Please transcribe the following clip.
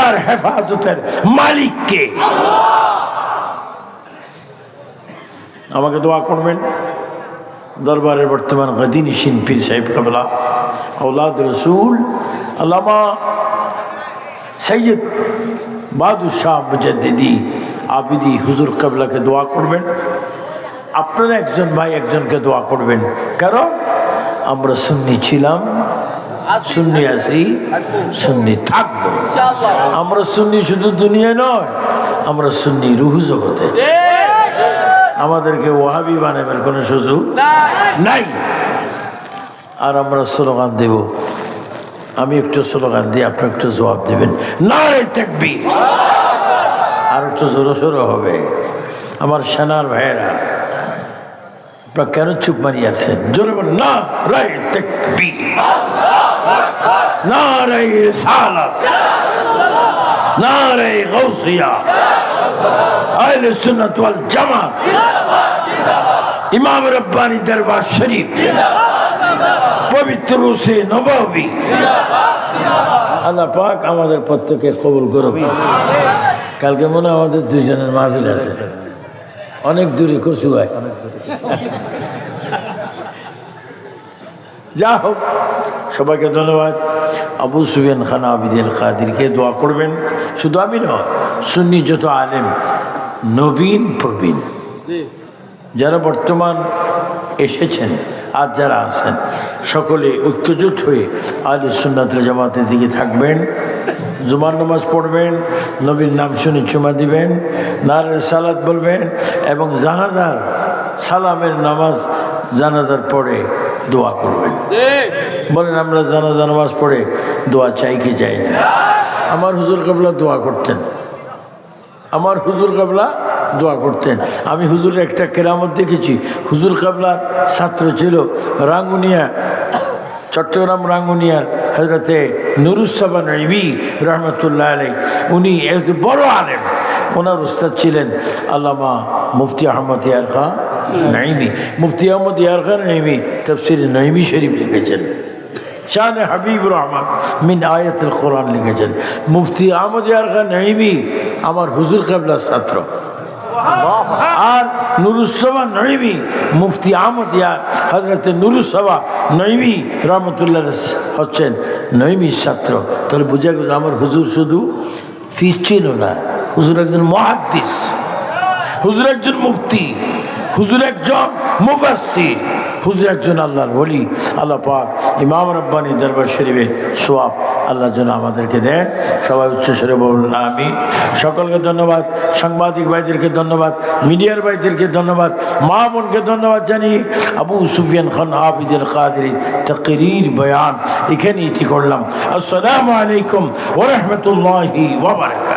তার হেফাজতের মালিক কে? আমাকে দোয়া করবেন। দরবারের বর্তমান গদি নিশিন পীর সাহেব কাবলা औलाद रसूल अल्लामा सैयद বাহাদুর শাহ মুজাদ্দিদি আবিদি হুজুর কাবলাকে দোয়া করবেন। আপনারা একজন ভাই একজনকে দোয়া করবেন, কারণ আমরা সুন্নি ছিলাম, সুন্নি আছি, সুন্নি থাকবো। আমরা সুন্নি শুধু দুনিয়ায় নয়, আমরা সুন্নি রুহু জগতে। আমাদেরকে ওয়াহাবি বানাবার কোনো সুযোগ নাই। আর আমরা স্লোগান দেব, আমি একটু স্লোগান দিই, আপনি একটু জবাব দেবেন, নারে তাকবীর। আর একটু জোরে সোরে হবে। আমার সেনার ভাইয়েরা, আপনারা কেন চুপ মারিয়ে আছেন? জোরে বলেন, নারে তাকবীর, নারে রিসালাত, নারে গাউসিয়া, আহলে সুন্নাত ওয়াল জামাত, ইমাম রব্বানী দরবার শরীফ, পবিত্র রূসে নববী। আল্লাহ পাক আমাদের প্রত্যেকে কবুল করুন। কালকে মনে হয় আমাদের দুইজনের মাহফিল আছে, অনেক দূরে কচুয়ায়। যা হোক, সবাইকে ধন্যবাদ। আবু সুফিয়ান খান আবিদুল কাদেরকে দোয়া করবেন। শুধু আমি নয়, সুন্নি যত আলেম, নবীন প্রবীণ যারা বর্তমান এসেছেন আর যারা আছেন, সকলে ঐক্যজোট হয়ে আহলে সুন্নাত ওয়াল জামাতের দিকে থাকবেন। জুমার নামাজ পড়বেন, নবীর নাম শুনে চুমা দিবেন, নারে সালাত বলবেন, এবং জানাজার সালামের নামাজ জানাজার পরে দোয়া করবেন। বলেন, আমরা জানাজা নামাজ পড়ে দোয়া চাই কি চাই না? আমার হুজুর কাবলা দোয়া করতেন, আমার হুজুর কাবলা দোয়া করতেন। আমি হুজুরের একটা কেরামত দেখেছি। হুজুর কাবলার ছাত্র ছিল রাঙ্গুনিয়া, চট্টগ্রাম রাঙ্গুনিয়ার হজরতে নুরুজ্জামান নঈমী রহমতুল্লাহ আলাইহি। উনি এক বড় আলেম। ওনার উস্তাদ ছিলেন আল্লামা মুফতি আহমদ ইয়ার খান নঈমী। মুফতি আহমদ ইয়ার খান নঈমী তাফসীর নঈমী শরীফ লিখেছেন। শান হাবিবুর রহমান মিন আয়াতুল কোরআন লিখেছেন। মুফতি আহমদ ইয়ার খান নঈমী আমার হুজুর কাবলার ছাত্র। আর নুরুজ্জামান নঈমী, মুফতি আহমদ ইয়ার হজরত নুরুজ্জামান নঈমী রহমতুল্লাহ হচ্ছেন নঈমীর ছাত্র। তাহলে বুঝা গেল আমার হুজুর শুধু ফিস ছিল না, হুজুর একজন মুহাদ্দিস, হুজুর একজন মুফতি, হুজুর একজন মুফাসসির, হুজুর একজন আল্লাহর ওলি। আল্লাহ পাক ইমাম রব্বানী দরবার শরীফের সওয়াব আল্লাহ যেন আমাদেরকে দেন। সবাই উচ্চস্বরে বলুন আমিন। সকলকে ধন্যবাদ, সাংবাদিক ভাইদেরকে ধন্যবাদ, মিডিয়ার ভাইদেরকে ধন্যবাদ, মা বোনকে ধন্যবাদ জানিয়ে আবু সুফিয়ান খান আবিদুল কাদেরী তাকরীর বয়ান এখানে ইতি করলাম। আসসালামু আলাইকুম ওয়া রাহমাতুল্লাহি ওয়া বারাকাতুহু।